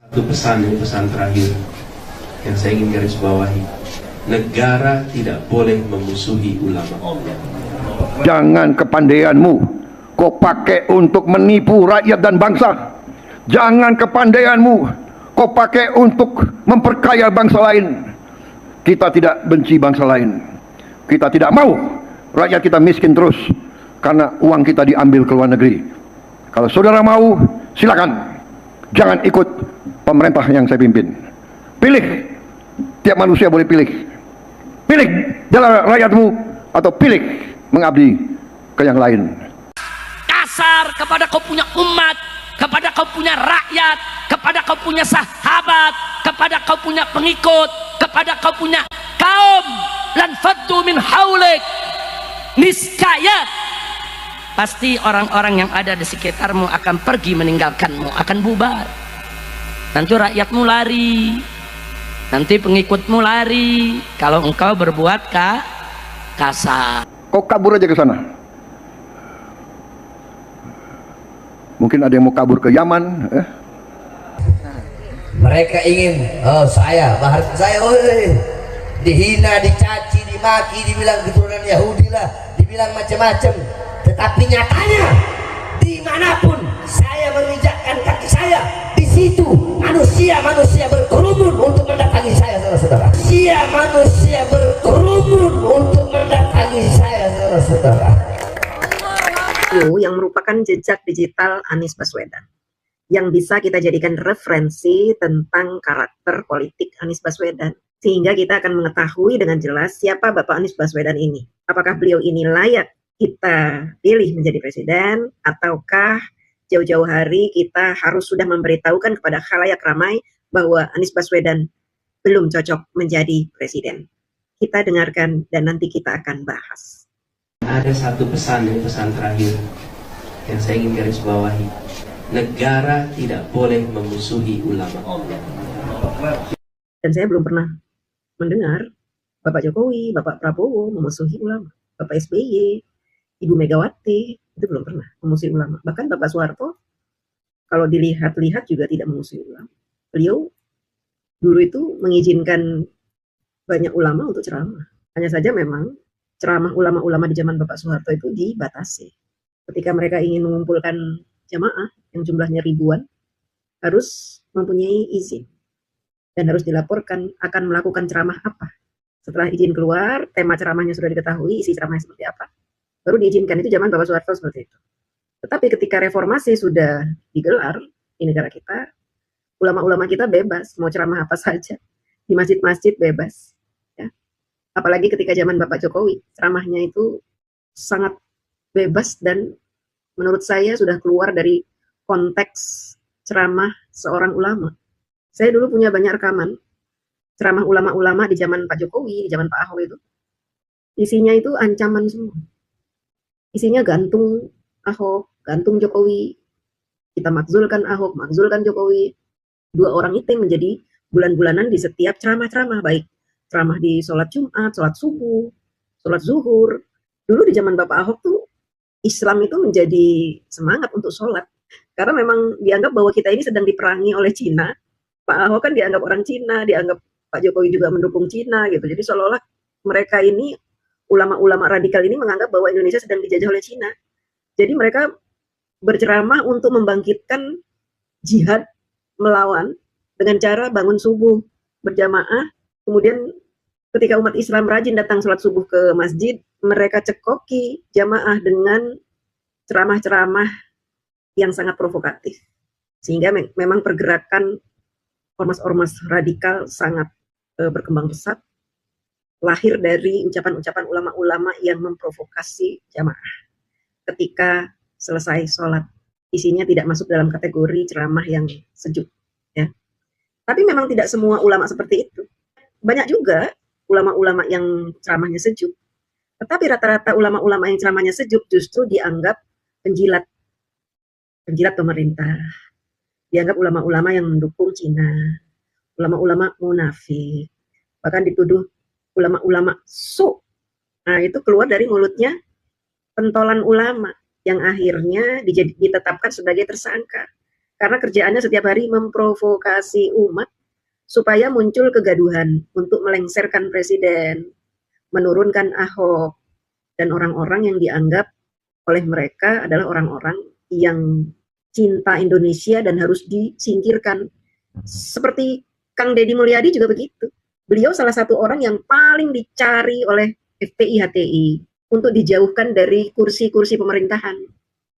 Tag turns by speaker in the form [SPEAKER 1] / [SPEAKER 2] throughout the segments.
[SPEAKER 1] Satu pesan, ini pesan terakhir yang saya ingin garis bawahi. Negara tidak boleh memusuhi ulama.
[SPEAKER 2] Jangan kepandaianmu kau pakai untuk menipu rakyat dan bangsa. Jangan kepandaianmu kau pakai untuk memperkaya bangsa lain. Kita tidak benci bangsa lain. Kita tidak mau rakyat kita miskin terus karena uang kita diambil ke luar negeri. Kalau saudara mau, silakan. Jangan ikut pemerintah yang saya pimpin. Pilih. Tiap manusia boleh pilih. Pilih jalan rakyatmu atau pilih mengabdi ke yang lain.
[SPEAKER 3] Kasar kepada kau punya umat, kepada kau punya rakyat, kepada kau punya sahabat, kepada kau punya pengikut, kepada kau punya kaum. Lan faddu min haulik. Niscaya pasti orang-orang yang ada di sekitarmu akan pergi meninggalkanmu, akan bubar. Nanti rakyatmu lari, nanti pengikutmu lari kalau engkau berbuat kasar.
[SPEAKER 2] Kau kabur aja ke sana. Mungkin ada yang mau kabur ke Yaman.
[SPEAKER 4] Mereka ingin, saya, bahar saya, dihina, dicaci, dimaki, dibilang keturunan Yahudi lah, dibilang macam-macam. Tetapi nyatanya, dimanapun saya menginjakkan kaki saya, di situ manusia berkerumun untuk mendatangi saya, saudara-saudara. Manusia berkerumun untuk mendatangi saya, saudara-saudara.
[SPEAKER 5] Yang merupakan jejak digital Anies Baswedan yang bisa kita jadikan referensi tentang karakter politik Anies Baswedan, sehingga kita akan mengetahui dengan jelas siapa Bapak Anies Baswedan ini. Apakah beliau ini layak kita pilih menjadi presiden, ataukah jauh-jauh hari kita harus sudah memberitahukan kepada khalayak ramai bahwa Anies Baswedan belum cocok menjadi presiden. Kita dengarkan dan nanti kita akan bahas.
[SPEAKER 1] Ada satu pesan, ini pesan terakhir yang saya ingin garis bawahi. Negara tidak boleh memusuhi ulama.
[SPEAKER 5] Dan saya belum pernah mendengar Bapak Jokowi, Bapak Prabowo memusuhi ulama. Bapak SBY, Ibu Megawati, itu belum pernah memusuhi ulama. Bahkan Bapak Soeharto, kalau dilihat-lihat juga tidak memusuhi ulama. Beliau dulu itu mengizinkan banyak ulama untuk ceramah. Hanya saja memang ceramah ulama-ulama di zaman Bapak Soeharto itu dibatasi. Ketika mereka ingin mengumpulkan jamaah yang jumlahnya ribuan, harus mempunyai izin dan harus dilaporkan akan melakukan ceramah apa. Setelah izin keluar, tema ceramahnya sudah diketahui, isi ceramahnya seperti apa, baru diizinkan. Itu zaman Bapak Soeharto seperti itu. Tetapi ketika reformasi sudah digelar di negara kita, ulama-ulama kita bebas mau ceramah apa saja di masjid-masjid, bebas. Ya. Apalagi ketika zaman Bapak Jokowi, ceramahnya itu sangat bebas dan menurut saya sudah keluar dari konteks ceramah seorang ulama. Saya dulu punya banyak rekaman ceramah ulama-ulama di zaman Pak Jokowi, di zaman Pak Ahok itu. Isinya itu ancaman semua. Isinya gantung Ahok, gantung Jokowi. Kita makzulkan Ahok, makzulkan Jokowi. Dua orang itu yang menjadi bulan-bulanan di setiap ceramah-ceramah, baik ceramah di sholat Jumat, sholat subuh, sholat zuhur. Dulu di zaman Bapak Ahok tuh Islam itu menjadi semangat untuk sholat. Karena memang dianggap bahwa kita ini sedang diperangi oleh Cina. Pak Ahok kan dianggap orang Cina, dianggap Pak Jokowi juga mendukung Cina gitu. Jadi seolah-olah mereka ini, ulama-ulama radikal ini menganggap bahwa Indonesia sedang dijajah oleh Cina. Jadi mereka berceramah untuk membangkitkan jihad melawan dengan cara bangun subuh berjamaah. Kemudian ketika umat Islam rajin datang sholat subuh ke masjid, mereka cekoki jamaah dengan ceramah-ceramah yang sangat provokatif. Sehingga memang pergerakan ormas-ormas radikal sangat berkembang pesat, lahir dari ucapan-ucapan ulama-ulama yang memprovokasi jamaah. Ketika selesai sholat, isinya tidak masuk dalam kategori ceramah yang sejuk. Ya. Tapi memang tidak semua ulama seperti itu. Banyak juga ulama-ulama yang ceramahnya sejuk. Tetapi rata-rata ulama-ulama yang ceramahnya sejuk justru dianggap penjilat pemerintah. Dianggap ulama-ulama yang mendukung Cina, ulama-ulama munafik, bahkan dituduh ulama-ulama su. Nah, itu keluar dari mulutnya pentolan ulama yang akhirnya ditetapkan sebagai tersangka. Karena kerjaannya setiap hari memprovokasi umat supaya muncul kegaduhan untuk melengsarkan presiden, menurunkan Ahok, dan orang-orang yang dianggap oleh mereka adalah orang-orang yang cinta Indonesia dan harus disingkirkan. Seperti Kang Deddy Mulyadi juga begitu. Beliau salah satu orang yang paling dicari oleh FPI HTI untuk dijauhkan dari kursi-kursi pemerintahan.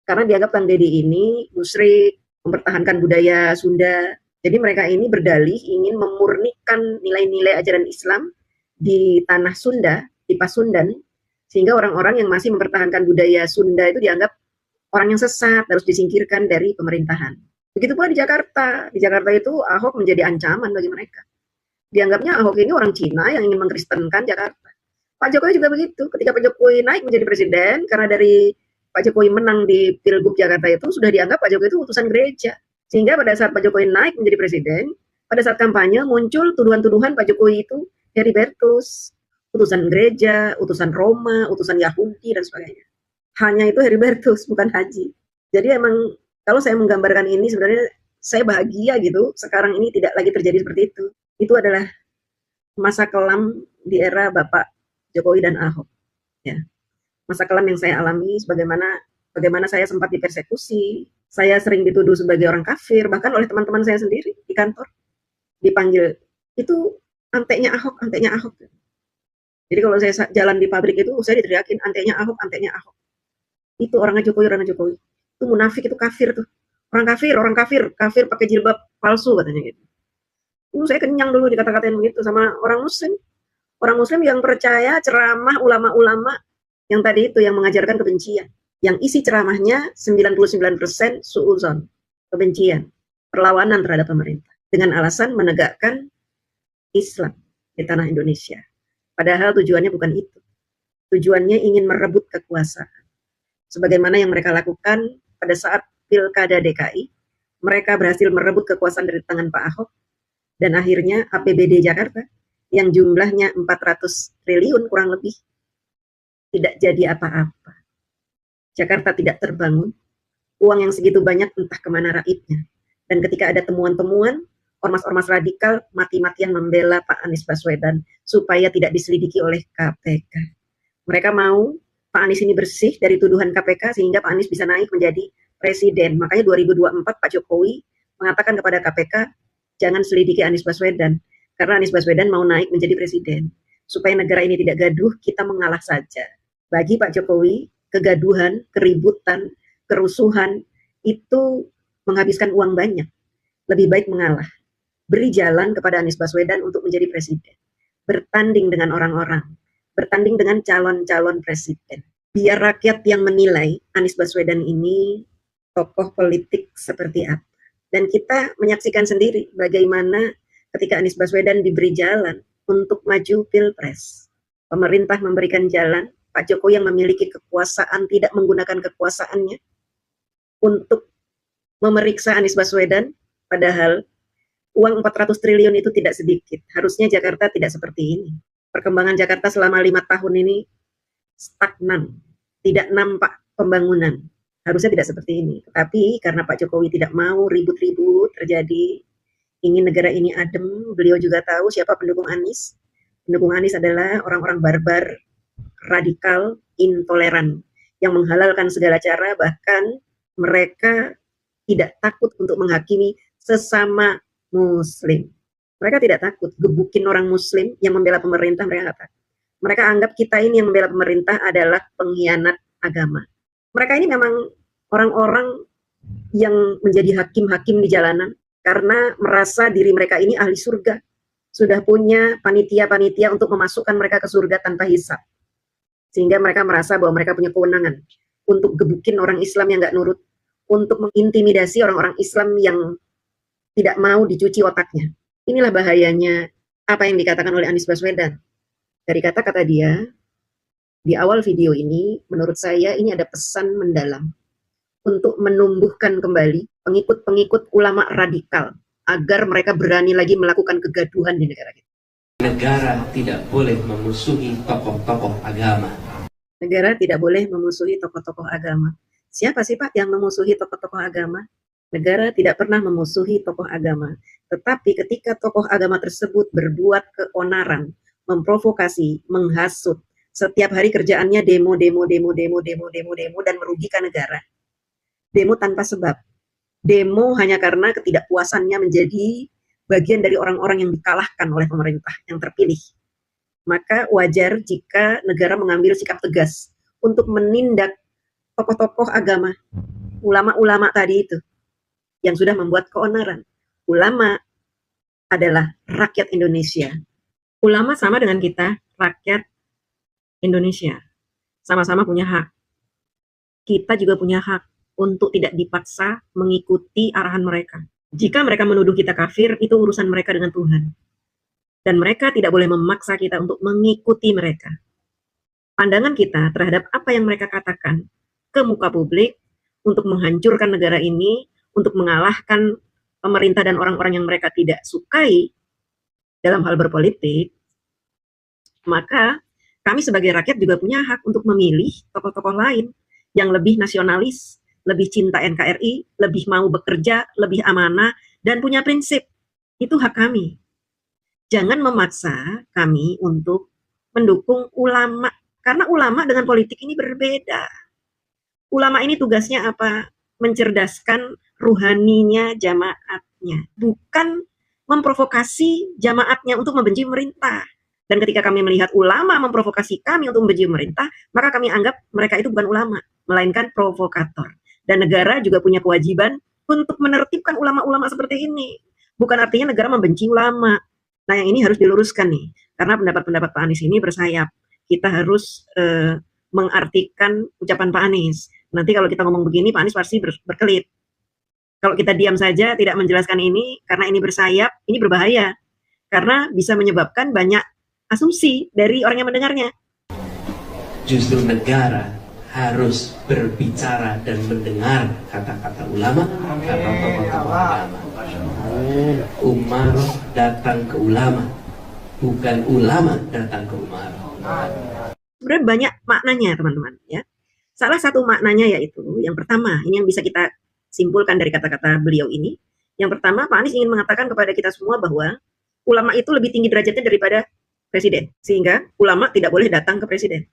[SPEAKER 5] Karena dianggap Kang Deddy ini musyrik, mempertahankan budaya Sunda. Jadi mereka ini berdalih ingin memurnikan nilai-nilai ajaran Islam di tanah Sunda, di Pasundan, sehingga orang-orang yang masih mempertahankan budaya Sunda itu dianggap orang yang sesat, harus disingkirkan dari pemerintahan. Begitu pula di Jakarta. Di Jakarta itu Ahok menjadi ancaman bagi mereka. Dianggapnya Ahok ini orang Cina yang ingin mengkristenkan Jakarta. Pak Jokowi juga begitu. Ketika Pak Jokowi naik menjadi presiden, karena dari Pak Jokowi menang di Pilgub Jakarta itu, sudah dianggap Pak Jokowi itu utusan gereja. Sehingga pada saat Pak Jokowi naik menjadi presiden, pada saat kampanye muncul tuduhan-tuduhan Pak Jokowi itu Heribertus, utusan gereja, utusan Roma, utusan Yahudi, dan sebagainya. Hanya itu Heribertus, bukan Haji. Jadi emang kalau saya menggambarkan ini sebenarnya saya bahagia gitu, sekarang ini tidak lagi terjadi seperti itu. Itu adalah masa kelam di era Bapak Jokowi dan Ahok. Ya. Masa kelam yang saya alami, bagaimana saya sempat dipersekusi, saya sering dituduh sebagai orang kafir, bahkan oleh teman-teman saya sendiri di kantor. Dipanggil, itu anteknya Ahok, anteknya Ahok. Jadi kalau saya jalan di pabrik itu, saya diteriakin, anteknya Ahok, anteknya Ahok. Itu orangnya Jokowi, orangnya Jokowi. Itu munafik, itu kafir tuh. Orang kafir pakai jilbab palsu katanya gitu. Saya kenyang dulu dikata-katain begitu sama orang Muslim. Orang Muslim yang percaya ceramah ulama-ulama yang tadi itu, yang mengajarkan kebencian. Yang isi ceramahnya 99% su'uzon, kebencian, perlawanan terhadap pemerintah. Dengan alasan menegakkan Islam di tanah Indonesia. Padahal tujuannya bukan itu. Tujuannya ingin merebut kekuasaan. Sebagaimana yang mereka lakukan pada saat Pilkada DKI, mereka berhasil merebut kekuasaan dari tangan Pak Ahok, dan akhirnya APBD Jakarta yang jumlahnya 400 triliun kurang lebih tidak jadi apa-apa. Jakarta tidak terbangun, uang yang segitu banyak entah kemana raibnya. Dan ketika ada temuan-temuan, ormas-ormas radikal mati-matian membela Pak Anies Baswedan supaya tidak diselidiki oleh KPK. Mereka mau Pak Anies ini bersih dari tuduhan KPK sehingga Pak Anies bisa naik menjadi presiden. Makanya 2024 Pak Jokowi mengatakan kepada KPK, jangan selidiki Anies Baswedan, karena Anies Baswedan mau naik menjadi presiden. Supaya negara ini tidak gaduh, kita mengalah saja. Bagi Pak Jokowi, kegaduhan, keributan, kerusuhan, itu menghabiskan uang banyak. Lebih baik mengalah. Beri jalan kepada Anies Baswedan untuk menjadi presiden. Bertanding dengan orang-orang. Bertanding dengan calon-calon presiden. Biar rakyat yang menilai Anies Baswedan ini tokoh politik seperti apa. Dan kita menyaksikan sendiri bagaimana ketika Anies Baswedan diberi jalan untuk maju Pilpres. Pemerintah memberikan jalan, Pak Jokowi yang memiliki kekuasaan tidak menggunakan kekuasaannya untuk memeriksa Anies Baswedan, padahal uang 400 triliun itu tidak sedikit. Harusnya Jakarta tidak seperti ini. Perkembangan Jakarta selama 5 tahun ini stagnan, tidak nampak pembangunan. Harusnya tidak seperti ini. Tapi karena Pak Jokowi tidak mau ribut-ribut terjadi, ingin negara ini adem, beliau juga tahu siapa pendukung Anies. Pendukung Anies adalah orang-orang barbar, radikal, intoleran, yang menghalalkan segala cara, bahkan mereka tidak takut untuk menghakimi sesama Muslim. Mereka tidak takut gebukin orang Muslim yang membela pemerintah, mereka nggak takut. Mereka anggap kita ini yang membela pemerintah adalah pengkhianat agama. Mereka ini memang orang-orang yang menjadi hakim-hakim di jalanan karena merasa diri mereka ini ahli surga. Sudah punya panitia-panitia untuk memasukkan mereka ke surga tanpa hisab. Sehingga mereka merasa bahwa mereka punya kewenangan untuk gebukin orang Islam yang nggak nurut, untuk mengintimidasi orang-orang Islam yang tidak mau dicuci otaknya. Inilah bahayanya apa yang dikatakan oleh Anies Baswedan. Dari kata-kata dia, di awal video ini, menurut saya ini ada pesan mendalam untuk menumbuhkan kembali pengikut-pengikut ulama radikal agar mereka berani lagi melakukan kegaduhan di negara kita.
[SPEAKER 1] Negara tidak boleh memusuhi tokoh-tokoh agama.
[SPEAKER 5] Negara tidak boleh memusuhi tokoh-tokoh agama. Siapa sih Pak yang memusuhi tokoh-tokoh agama? Negara tidak pernah memusuhi tokoh agama, tetapi ketika tokoh agama tersebut berbuat keonaran, memprovokasi, menghasut, setiap hari kerjaannya demo dan merugikan negara. Demo tanpa sebab. Demo hanya karena ketidakpuasannya menjadi bagian dari orang-orang yang dikalahkan oleh pemerintah yang terpilih. Maka wajar jika negara mengambil sikap tegas untuk menindak tokoh-tokoh agama, ulama-ulama tadi itu, yang sudah membuat keonaran. Ulama adalah rakyat Indonesia. Ulama sama dengan kita, rakyat Indonesia. Sama-sama punya hak. Kita juga punya hak untuk tidak dipaksa mengikuti arahan mereka. Jika mereka menuduh kita kafir, itu urusan mereka dengan Tuhan. Dan mereka tidak boleh memaksa kita untuk mengikuti mereka. Pandangan kita terhadap apa yang mereka katakan ke muka publik untuk menghancurkan negara ini, untuk mengalahkan pemerintah dan orang-orang yang mereka tidak sukai dalam hal berpolitik, maka kami sebagai rakyat juga punya hak untuk memilih tokoh-tokoh lain yang lebih nasionalis, lebih cinta NKRI, lebih mau bekerja, lebih amanah, dan punya prinsip. Itu hak kami. Jangan memaksa kami untuk mendukung ulama, karena ulama dengan politik ini berbeda. Ulama ini tugasnya apa? Mencerdaskan ruhaninya jamaatnya, bukan memprovokasi jamaatnya untuk membenci pemerintah. Dan ketika kami melihat ulama memprovokasi kami untuk membenci pemerintah, maka kami anggap mereka itu bukan ulama, melainkan provokator. Dan negara juga punya kewajiban untuk menertibkan ulama-ulama seperti ini. Bukan artinya negara membenci ulama. Nah, yang ini harus diluruskan nih, karena pendapat-pendapat Pak Anies ini bersayap. Kita harus mengartikan ucapan Pak Anies. Nanti kalau kita ngomong begini, Pak Anies pasti berkelit. Kalau kita diam saja, tidak menjelaskan ini, karena ini bersayap, ini berbahaya. Karena bisa menyebabkan banyak asumsi dari orang yang mendengarnya.
[SPEAKER 1] Justru negara harus berbicara dan mendengar kata-kata ulama atau tokoh-tokoh agama. Umar datang ke ulama, bukan ulama datang ke Umar.
[SPEAKER 5] Sebenarnya banyak maknanya, teman-teman, ya. Salah satu maknanya yaitu yang pertama, ini yang bisa kita simpulkan dari kata-kata beliau ini. Yang pertama, Pak Anies ingin mengatakan kepada kita semua bahwa ulama itu lebih tinggi derajatnya daripada presiden, sehingga ulama tidak boleh datang ke presiden.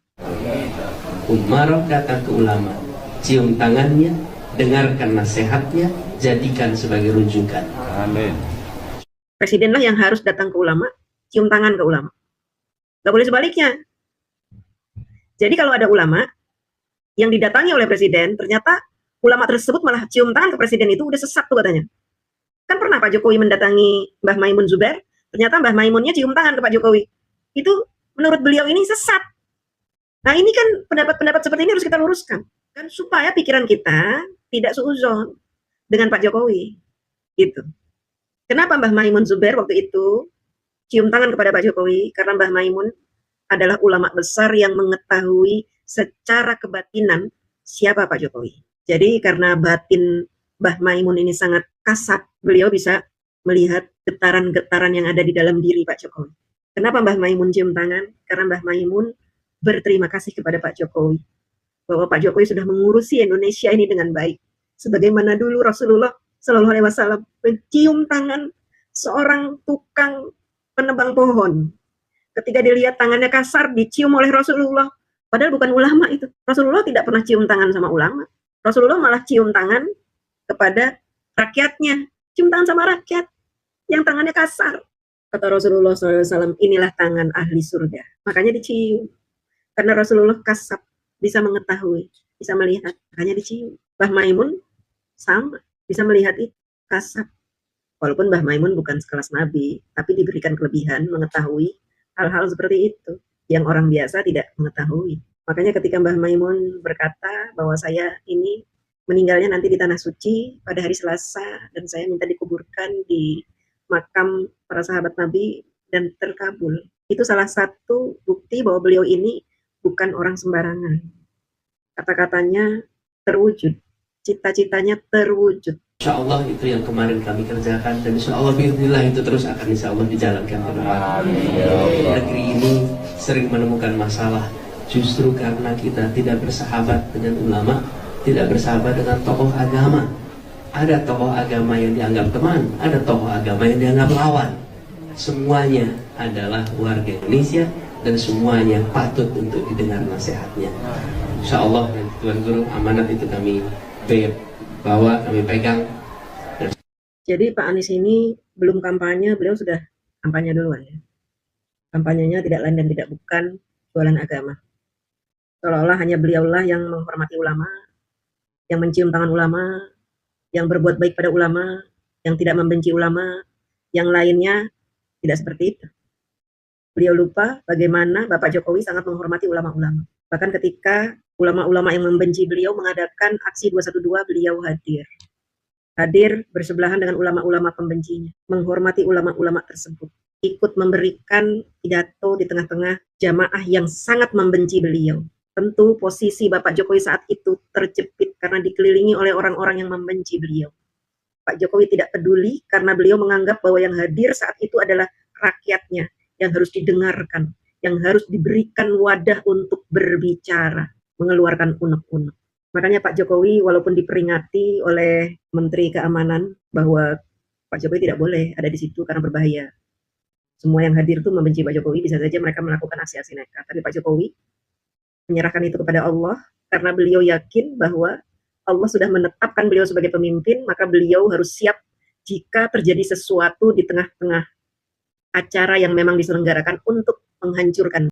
[SPEAKER 1] Umar datang ke ulama, cium tangannya, dengarkan nasihatnya, jadikan sebagai rujukan.
[SPEAKER 2] Amin.
[SPEAKER 5] Presidenlah yang harus datang ke ulama, cium tangan ke ulama. Nggak boleh sebaliknya. Jadi kalau ada ulama yang didatangi oleh presiden, ternyata ulama tersebut malah cium tangan ke presiden, itu udah sesat tuh katanya. Kan pernah Pak Jokowi mendatangi Mbah Maimun Zubair, ternyata Mbah Maimunnya cium tangan ke Pak Jokowi. Itu menurut beliau ini sesat. Nah, ini kan pendapat-pendapat seperti ini harus kita luruskan. Kan supaya pikiran kita tidak suudzon dengan Pak Jokowi. Gitu. Kenapa Mbah Maimun Zubair waktu itu cium tangan kepada Pak Jokowi? Karena Mbah Maimun adalah ulama besar yang mengetahui secara kebatinan siapa Pak Jokowi. Jadi karena batin Mbah Maimun ini sangat kasat, beliau bisa melihat getaran-getaran yang ada di dalam diri Pak Jokowi. Kenapa Mbah Maimun cium tangan? Karena Mbah Maimun berterima kasih kepada Pak Jokowi bahwa Pak Jokowi sudah mengurusi Indonesia ini dengan baik. Sebagaimana dulu Rasulullah Shallallahu Alaihi Wasallam mencium tangan seorang tukang penebang pohon. Ketika dilihat tangannya kasar, dicium oleh Rasulullah. Padahal bukan ulama itu. Rasulullah tidak pernah cium tangan sama ulama. Rasulullah malah cium tangan kepada rakyatnya. Cium tangan sama rakyat yang tangannya kasar. Kata Rasulullah SAW, inilah tangan ahli surga. Makanya dicium. Karena Rasulullah kasab, bisa mengetahui, bisa melihat. Makanya dicium. Mbah Maimun sama, bisa melihat itu, kasab. Walaupun Mbah Maimun bukan sekelas Nabi, tapi diberikan kelebihan mengetahui hal-hal seperti itu yang orang biasa tidak mengetahui. Makanya ketika Mbah Maimun berkata bahwa saya ini meninggalnya nanti di Tanah Suci pada hari Selasa dan saya minta dikuburkan di makam para sahabat Nabi dan terkabul. Itu salah satu bukti bahwa beliau ini bukan orang sembarangan. Kata-katanya terwujud, cita-citanya terwujud.
[SPEAKER 1] Insya Allah itu yang kemarin kami kerjakan, dan insya Allah biiznillah itu terus akan insya Allah dijalankan ke depan. Negeri ini sering menemukan masalah justru karena kita tidak bersahabat dengan ulama, tidak bersahabat dengan tokoh agama. Ada tokoh agama yang dianggap teman, ada tokoh agama yang dianggap lawan. Semuanya adalah warga Indonesia dan semuanya patut untuk didengar nasihatnya. Insya Allah, Tuan Guru, amanat itu kami bawa, kami pegang.
[SPEAKER 5] Jadi Pak Anies ini belum kampanye, beliau sudah kampanye duluan ya. Kampanyenya tidak lain dan tidak bukan jualan agama. Seolah-olah hanya beliaulah yang menghormati ulama, yang mencium tangan ulama, yang berbuat baik pada ulama, yang tidak membenci ulama, yang lainnya tidak seperti itu. Beliau lupa bagaimana Bapak Jokowi sangat menghormati ulama-ulama. Bahkan ketika ulama-ulama yang membenci beliau mengadakan aksi 212, beliau hadir. Hadir bersebelahan dengan ulama-ulama pembencinya, menghormati ulama-ulama tersebut, ikut memberikan pidato di tengah-tengah jamaah yang sangat membenci beliau. Tentu posisi Bapak Jokowi saat itu terjepit karena dikelilingi oleh orang-orang yang membenci beliau. Pak Jokowi tidak peduli karena beliau menganggap bahwa yang hadir saat itu adalah rakyatnya yang harus didengarkan, yang harus diberikan wadah untuk berbicara, mengeluarkan unek-unek. Makanya Pak Jokowi walaupun diperingati oleh Menteri Keamanan bahwa Pak Jokowi tidak boleh ada di situ karena berbahaya. Semua yang hadir itu membenci Pak Jokowi, bisa saja mereka melakukan aksi-aksi nekat. Tapi Pak Jokowi menyerahkan itu kepada Allah karena beliau yakin bahwa Allah sudah menetapkan beliau sebagai pemimpin, maka beliau harus siap jika terjadi sesuatu di tengah-tengah acara yang memang diselenggarakan untuk menghancurkan